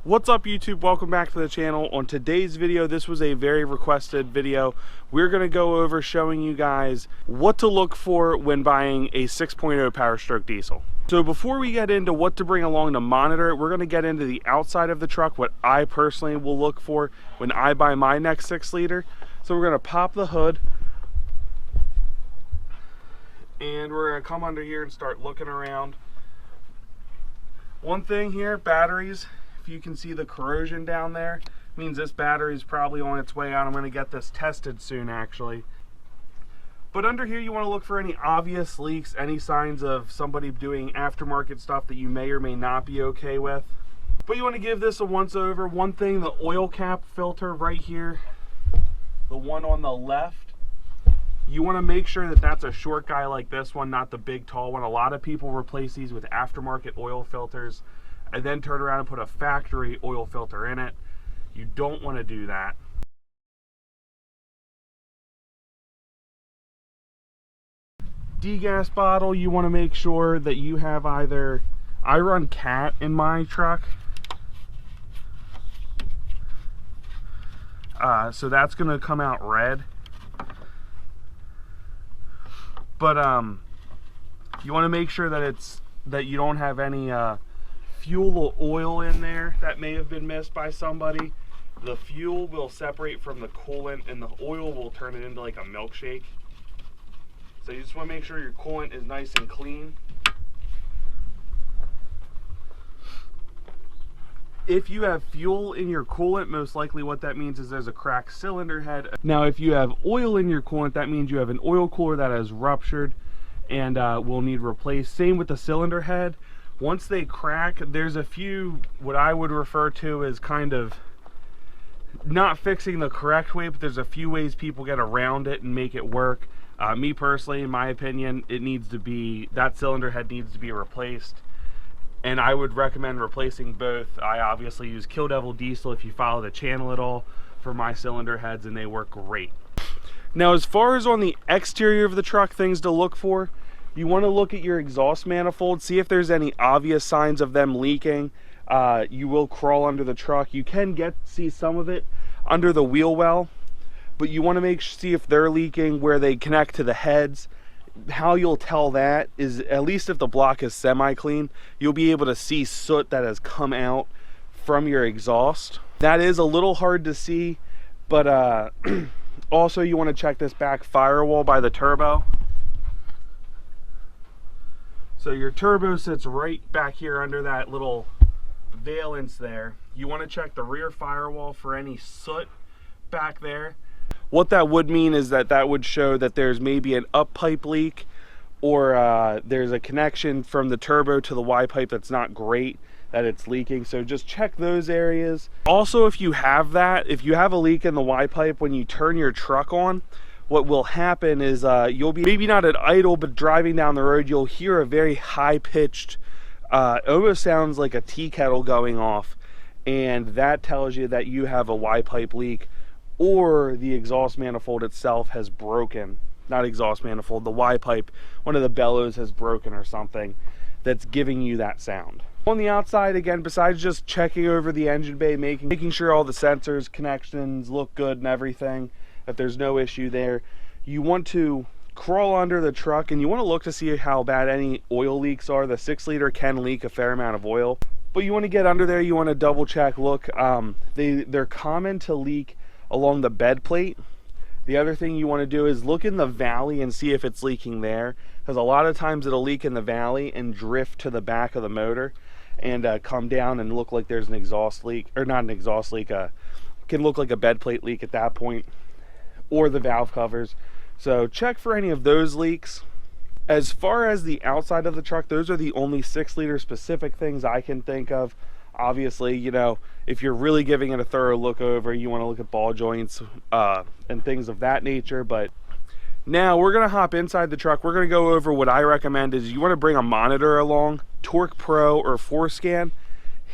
What's up YouTube? Welcome back to the channel. On today's video, this was a very requested video. We're going to go over showing you guys what to look for when buying a 6.0 Powerstroke diesel. So before we get into what to bring along to monitor it, we're going to get into the outside of the truck, what I personally will look for when I buy my next 6 liter. So we're going to pop the hood and we're going to come under here and start looking around. One thing here, batteries. If you can see the corrosion down there, means this battery is probably on its way out. I'm going to get this tested soon actually. But under here you want to look for any obvious leaks, any signs of somebody doing aftermarket stuff that you may or may not be okay with. But you want to give this a once over. One thing, the oil cap filter right here, the one on the left, you want to make sure that that's a short guy like this one, not the big tall one. A lot of people replace these with aftermarket oil filters and then turn around and put a factory oil filter in it. You don't want to do that. Degas bottle, you want to make sure that you have either, I run cat in my truck, so that's going to come out red. But you want to make sure that you don't have any fuel or oil in there that may have been missed by somebody. The fuel will separate from the coolant and the oil will turn it into like a milkshake. So you just want to make sure your coolant is nice and clean. If you have fuel in your coolant, most likely what that means is there's a cracked cylinder head. Now if you have oil in your coolant, that means you have an oil cooler that has ruptured and will need replaced. Same with the cylinder head. Once they crack, there's a few, what I would refer to as kind of not fixing the correct way, but there's a few ways people get around it and make it work. Me personally, in my opinion, that cylinder head needs to be replaced. And I would recommend replacing both. I obviously use Kill Devil Diesel if you follow the channel at all for my cylinder heads, and they work great. Now as far as on the exterior of the truck, things to look for, you want to look at your exhaust manifold, see if there's any obvious signs of them leaking. You will crawl under the truck. You can see some of it under the wheel well, but you want to see if they're leaking where they connect to the heads. How you'll tell that is, at least if the block is semi-clean, you'll be able to see soot that has come out from your exhaust. That is a little hard to see, but also you want to check this back firewall by the turbo. So your turbo sits right back here under that little valance there. You want to check the rear firewall for any soot back there. What that would mean is that would show that there's maybe an up pipe leak, or there's a connection from the turbo to the Y pipe that's not great, that it's leaking. So just check those areas. Also, if you have a leak in the Y pipe, when you turn your truck on, what will happen is you'll be maybe not at idle, but driving down the road, you'll hear a very high-pitched, almost sounds like a tea kettle going off, and that tells you that you have a Y pipe leak, or the exhaust manifold itself has broken. Not exhaust manifold, the Y pipe, one of the bellows has broken or something that's giving you that sound. On the outside, again, besides just checking over the engine bay, making sure all the sensors, connections look good and everything, that there's no issue there, you want to crawl under the truck and you want to look to see how bad any oil leaks are. The 6 liter can leak a fair amount of oil, but you want to get under there, you want to double check. Look, they're common to leak along the bed plate. The other thing you want to do is look in the valley and see if it's leaking there, because a lot of times it'll leak in the valley and drift to the back of the motor and come down and look like there's an exhaust leak, or not an exhaust leak, can look like a bed plate leak at that point, or the valve covers. So check for any of those leaks. As far as the outside of the truck, those are the only 6 liter specific things I can think of. Obviously, you know, if you're really giving it a thorough look over, you want to look at ball joints and things of that nature. But now we're going to hop inside the truck. We're going to go over what I recommend is you want to bring a monitor along. Torque Pro or Forescan,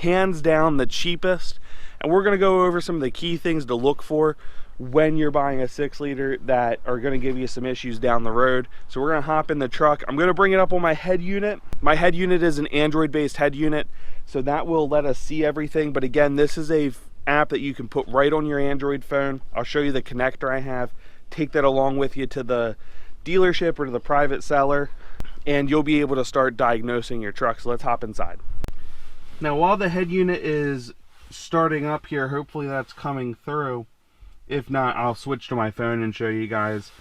hands down the cheapest And we're going to go over some of the key things to look for when you're buying a 6 liter that are going to give you some issues down the road. So we're going to hop in the truck. I'm going to bring it up on my head unit. My head unit is an Android based head unit, so that will let us see everything. But again, this is a app that you can put right on your Android phone. I'll show you the connector I have. Take that along with you to the dealership or to the private seller, and you'll be able to start diagnosing your truck. So let's hop inside. Now, while the head unit is starting up here, hopefully that's coming through. If not, I'll switch to my phone and show you guys.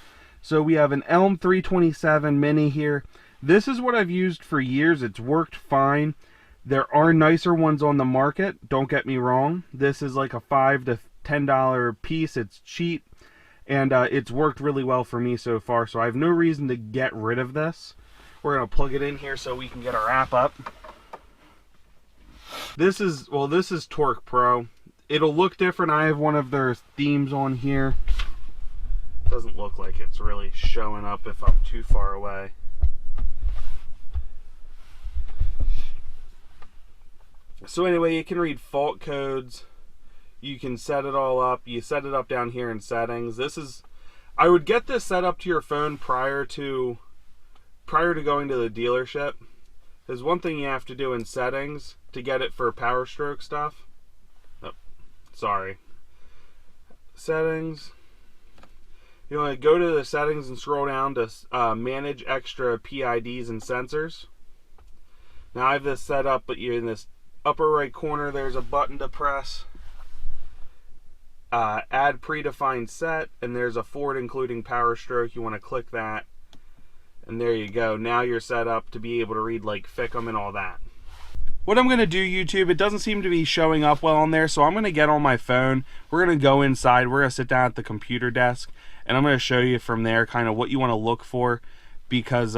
So we have an Elm 327 Mini here. This is what I've used for years. It's worked fine. There are nicer ones on the market, don't get me wrong. This is like a $5 to $10 piece. It's cheap, and it's worked really well for me so far, so I have no reason to get rid of this. We're going to plug it in here so we can get our app up. This is Torque Pro. It'll look different. I have one of their themes on here. Doesn't look like it's really showing up if I'm too far away. So anyway, you can read fault codes. You can set it all up. You set it up down here in settings. I would get this set up to your phone prior to going to the dealership. There's one thing you have to do in settings to get it for Powerstroke stuff. Sorry. Settings. You want to go to the settings and scroll down to manage extra PIDs and sensors. Now I have this set up, but you're in this upper right corner, there's a button to press. Add predefined set, and there's a Ford including Powerstroke. You want to click that, and there you go. Now you're set up to be able to read like FICM and all that. What I'm going to do, YouTube, it doesn't seem to be showing up well on there, so I'm going to get on my phone. We're going to go inside. We're going to sit down at the computer desk, and I'm going to show you from there kind of what you want to look for, because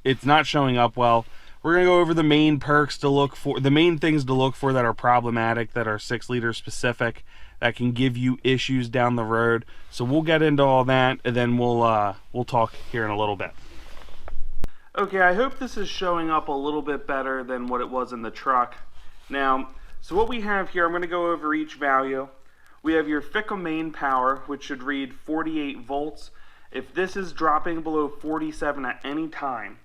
it's not showing up well. We're going to go over the main perks to look for, the main things to look for that are problematic, that are 6 liter specific, that can give you issues down the road. So we'll get into all that, and then we'll talk here in a little bit. Okay, I hope this is showing up a little bit better than what it was in the truck. Now, so what we have here, I'm going to go over each value. We have your FICM main power, which should read 48 volts. If this is dropping below 47 at any time,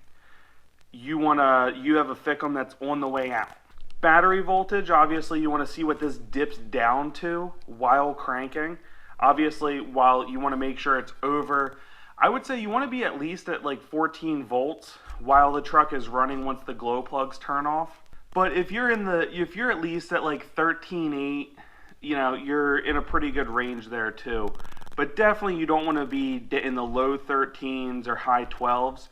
you have a FICM that's on the way out. Battery voltage, obviously you want to see what this dips down to while cranking. Obviously, while you want to make sure it's over, I would say you want to be at least at like 14 volts while the truck is running once the glow plugs turn off. But if you're at least at like 13.8, you're in a pretty good range there too. But definitely you don't want to be in the low 13s or high 12s,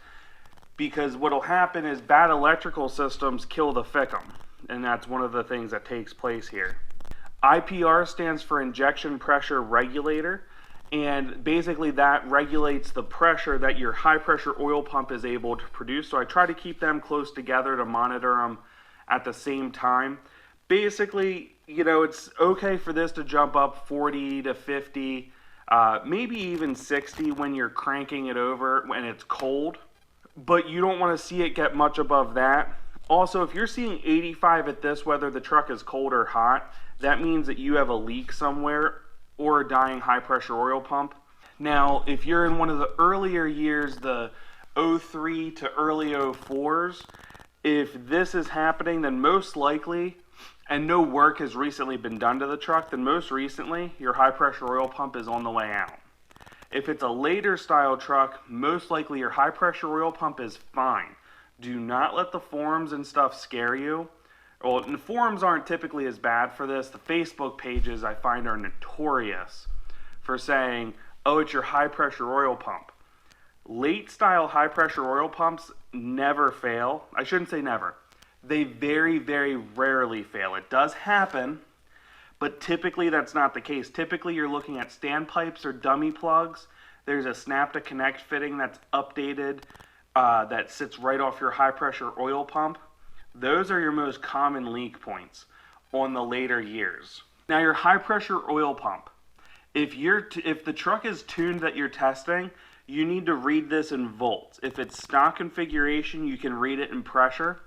because what'll happen is bad electrical systems kill the FICM, and that's one of the things that takes place here. IPR stands for injection pressure regulator, and basically that regulates the pressure that your high pressure oil pump is able to produce. So I try to keep them close together to monitor them at the same time. Basically, it's okay for this to jump up 40 to 50, maybe even 60 when you're cranking it over when it's cold, but you don't want to see it get much above that. Also, if you're seeing 85 at this, whether the truck is cold or hot, that means that you have a leak somewhere or a dying high pressure oil pump. Now, if you're in one of the earlier years, the 03 to early 04s, if this is happening, then most likely, and no work has recently been done to the truck, then most recently your high pressure oil pump is on the way out. If it's a later style truck, most likely your high pressure oil pump is fine. Do not let the forums and stuff scare you. Well, the forums aren't typically as bad for this. The Facebook pages I find are notorious for saying, oh, it's your high pressure oil pump. Late style high pressure oil pumps never fail. I shouldn't say never. They very, very rarely fail. It does happen, but typically that's not the case. Typically you're looking at standpipes or dummy plugs. There's a snap to connect fitting that's updated that sits right off your high pressure oil pump. Those are your most common leak points on the later years. Now your high pressure oil pump, if the truck is tuned that you're testing, you need to read this in volts. If it's stock configuration, you can read it in pressure.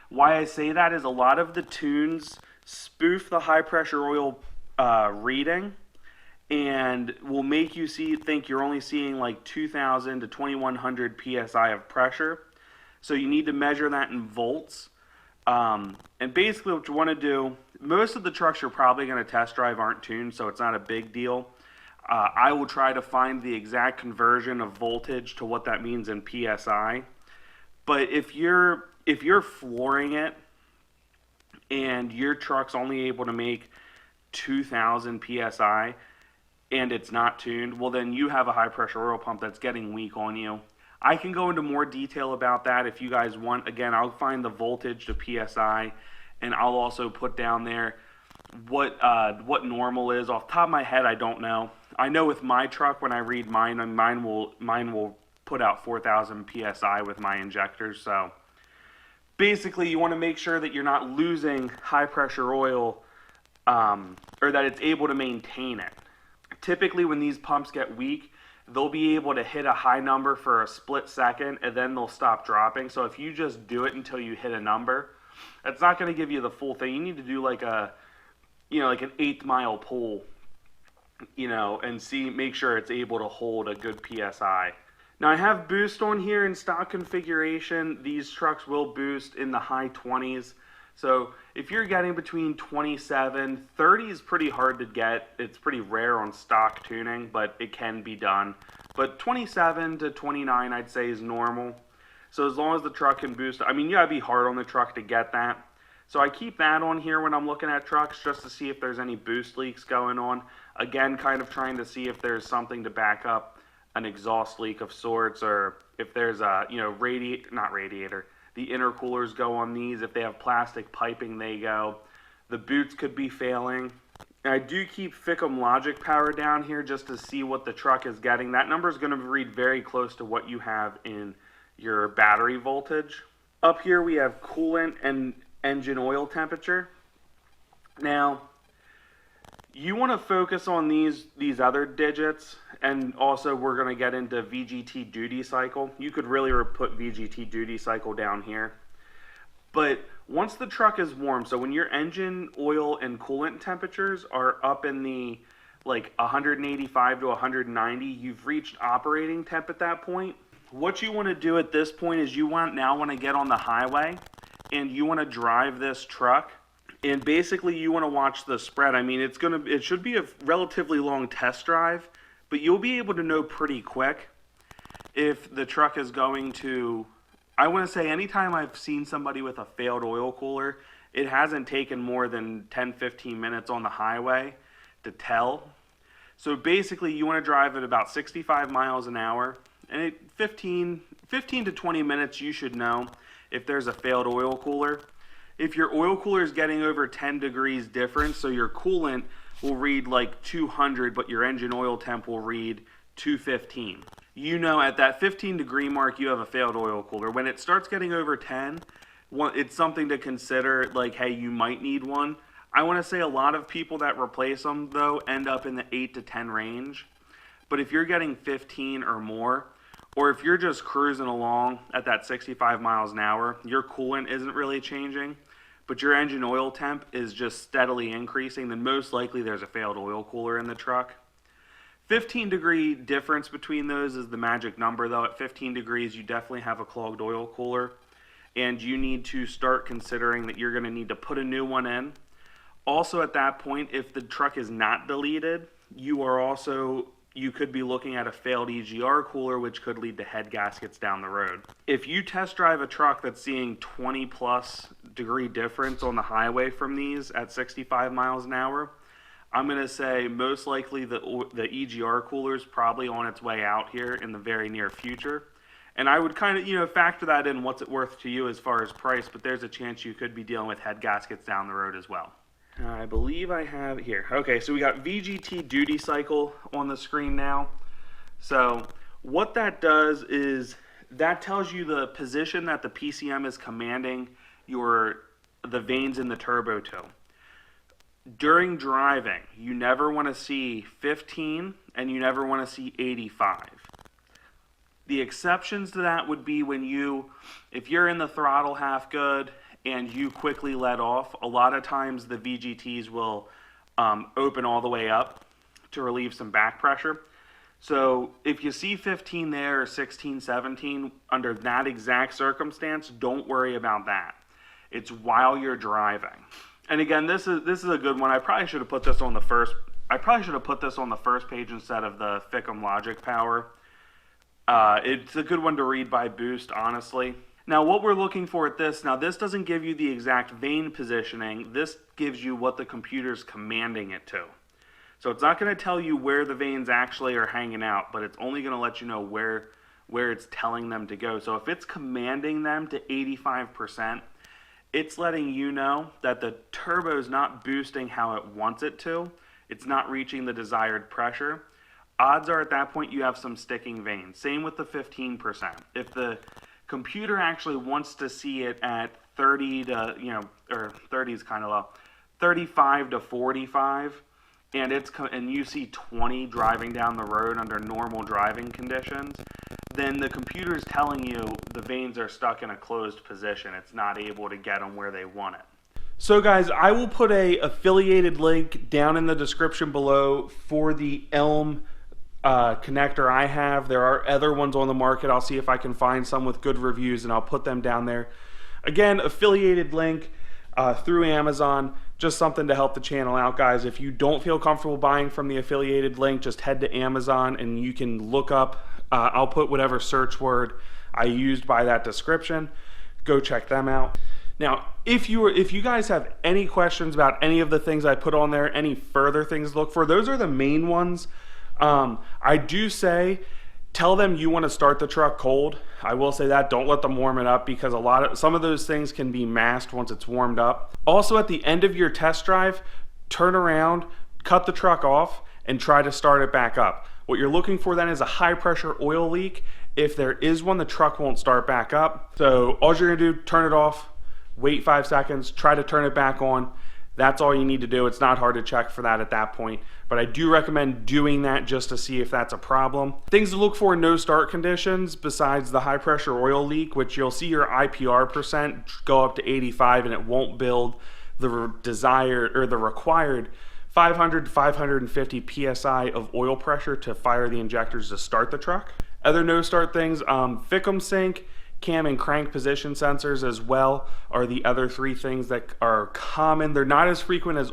Why I say that is a lot of the tunes spoof the high pressure oil reading, and will make you think you're only seeing like 2,000 to 2,100 psi of pressure. So you need to measure that in volts. And basically what you want to do, most of the trucks you're probably going to test drive aren't tuned, so it's not a big deal. I will try to find the exact conversion of voltage to what that means in psi. But if you're flooring it and your truck's only able to make 2,000 psi and it's not tuned, well then you have a high pressure oil pump that's getting weak on you. I can go into more detail about that if you guys want. Again, I'll find the voltage to psi, and I'll also put down there what normal is. Off the top of my head, I don't know. I know with my truck, when I read mine will put out 4,000 psi with my injectors. So basically, you want to make sure that you're not losing high pressure oil, or that it's able to maintain it. Typically, when these pumps get weak, they'll be able to hit a high number for a split second, and then they'll stop dropping. So if you just do it until you hit a number, that's not going to give you the full thing. You need to do like an 1/8 mile pull, and make sure it's able to hold a good PSI. Now I have boost on here in stock configuration. These trucks will boost in the high 20s. So if you're getting between 27, 30 is pretty hard to get. It's pretty rare on stock tuning, but it can be done. But 27 to 29 I'd say is normal. So as long as the truck can boost, I mean, you gotta be hard on the truck to get that. So I keep that on here when I'm looking at trucks just to see if there's any boost leaks going on. Again, kind of trying to see if there's something to back up an exhaust leak of sorts, or if there's a, the intercoolers go on these. If they have plastic piping, they go. The boots could be failing. And I do keep Ficum logic power down here just to see what the truck is getting. That number is going to read very close to what you have in your battery voltage. Up here we have coolant and engine oil temperature. Now, you want to focus on these other digits, and also we're going to get into VGT Duty Cycle. You could really put VGT Duty Cycle down here. But once the truck is warm, so when your engine oil and coolant temperatures are up in the like 185 to 190, you've reached operating temp at that point. What you want to do at this point is you now want to get on the highway and you want to drive this truck. And basically you want to watch the spread. I mean, it should be a relatively long test drive, but you'll be able to know pretty quick if the truck is going to, I want to say anytime I've seen somebody with a failed oil cooler, it hasn't taken more than 10-15 minutes on the highway to tell. So basically you want to drive at about 65 miles an hour, and at 15 to 20 minutes you should know if there's a failed oil cooler. If your oil cooler is getting over 10 degrees difference, so your coolant will read like 200, but your engine oil temp will read 215. You know at that 15 degree mark you have a failed oil cooler. When it starts getting over 10, it's something to consider, like, hey, you might need one. I want to say a lot of people that replace them, though, end up in the 8 to 10 range. But if you're getting 15 or more, or if you're just cruising along at that 65 miles an hour, your coolant isn't really changing, but your engine oil temp is just steadily increasing, then most likely there's a failed oil cooler in the truck. 15 degree difference between those is the magic number, though. At 15 degrees, you definitely have a clogged oil cooler, and you need to start considering that you're going to need to put a new one in. Also at that point, if the truck is not deleted, you could be looking at a failed EGR cooler, which could lead to head gaskets down the road. If you test drive a truck that's seeing 20 plus degree difference on the highway from these at 65 miles an hour, I'm going to say most likely the EGR cooler is probably on its way out here in the very near future. And I would kind of, factor that in, what's it worth to you as far as price, but there's a chance you could be dealing with head gaskets down the road as well. I believe I have it here. Okay, so we got VGT Duty Cycle on the screen now. So what that does is that tells you the position that the PCM is commanding the vanes in the turbo to. During driving, you never want to see 15 and you never want to see 85. The exceptions to that would be if you're in the throttle half good and you quickly let off, a lot of times the VGTs will open all the way up to relieve some back pressure. So if you see 15 there or 16, 17 under that exact circumstance, don't worry about that. It's while you're driving. And again, this is a good one. I probably should have put this on the first. Page instead of the Fickum Logic Power. It's a good one to read by Boost, honestly. Now, what we're looking for at this, now this doesn't give you the exact vane positioning. This gives you what the computer's commanding it to. So it's not going to tell you where the vanes actually are hanging out, but it's only going to let you know where it's telling them to go. So if it's commanding them to 85%, it's letting you know that the turbo is not boosting how it wants it to. It's not reaching the desired pressure. Odds are at that point you have some sticking vanes. Same with the 15%. If the computer actually wants to see it at 30 to, or 30 is kind of low, 35 to 45, and you see 20 driving down the road under normal driving conditions, then the computer is telling you the vanes are stuck in a closed position. It's not able to get them where they want it. So guys, I will put a affiliated link down in the description below for the Elm connector I have. There are other ones on the market. I'll see if I can find some with good reviews and I'll put them down there. Again, affiliated link through Amazon. Just something to help the channel out, guys. If you don't feel comfortable buying from the affiliated link, just head to Amazon and you can look up, I'll put whatever search word I used by that description. Go check them out. Now, if you guys have any questions about any of the things I put on there, any further things to look for, those are the main ones. I do say, tell them you want to start the truck cold. I will say that, don't let them warm it up, because some of those things can be masked once it's warmed up. Also, at the end of your test drive, turn around, cut the truck off, and try to start it back up. What you're looking for then is a high pressure oil leak. If there is one, the truck won't start back up. So all you're gonna do, turn it off, wait 5 seconds, try to turn it back on. That's all you need to do. It's not hard to check for that at that point, but I do recommend doing that just to see if that's a problem. Things to look for in no start conditions besides the high pressure oil leak, which you'll see your IPR percent go up to 85 and it won't build the desired or the required 500 to 550 psi of oil pressure to fire the injectors to start the truck. Other no start things, Fickum sync, cam and crank position sensors as well are the other three things that are common. They're not as frequent as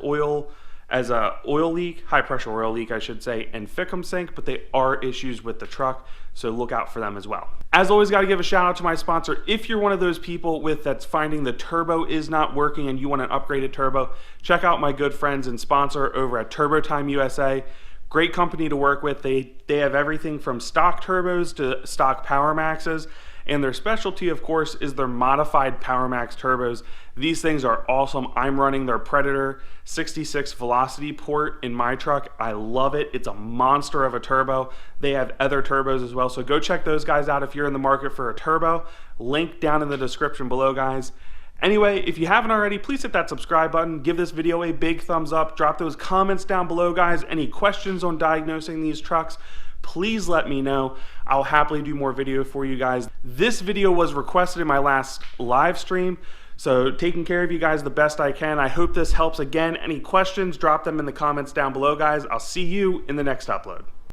a oil leak, high pressure oil leak I should say, and Fickum sync, but they are issues with the truck, so look out for them as well. As always, got to give a shout out to my sponsor. If you're one of those people that's finding the turbo is not working and you want an upgraded turbo, check out my good friends and sponsor over at Turbo Time USA. Great company to work with. They have everything from stock turbos to stock Power Maxes. And their specialty, of course, is their modified Power Max turbos. These things are awesome. I'm running their Predator 66 Velocity port in my truck. I love it. It's a monster of a turbo. They have other turbos as well, so go check those guys out if you're in the market for a turbo. Link down in the description below, guys. Anyway, if you haven't already, please hit that subscribe button. Give this video a big thumbs up. Drop those comments down below, guys. Any questions on diagnosing these trucks, please let me know. I'll happily do more video for you guys. This video was requested in my last live stream, so taking care of you guys the best I can. I hope this helps. Again, any questions, drop them in the comments down below, guys. I'll see you in the next upload.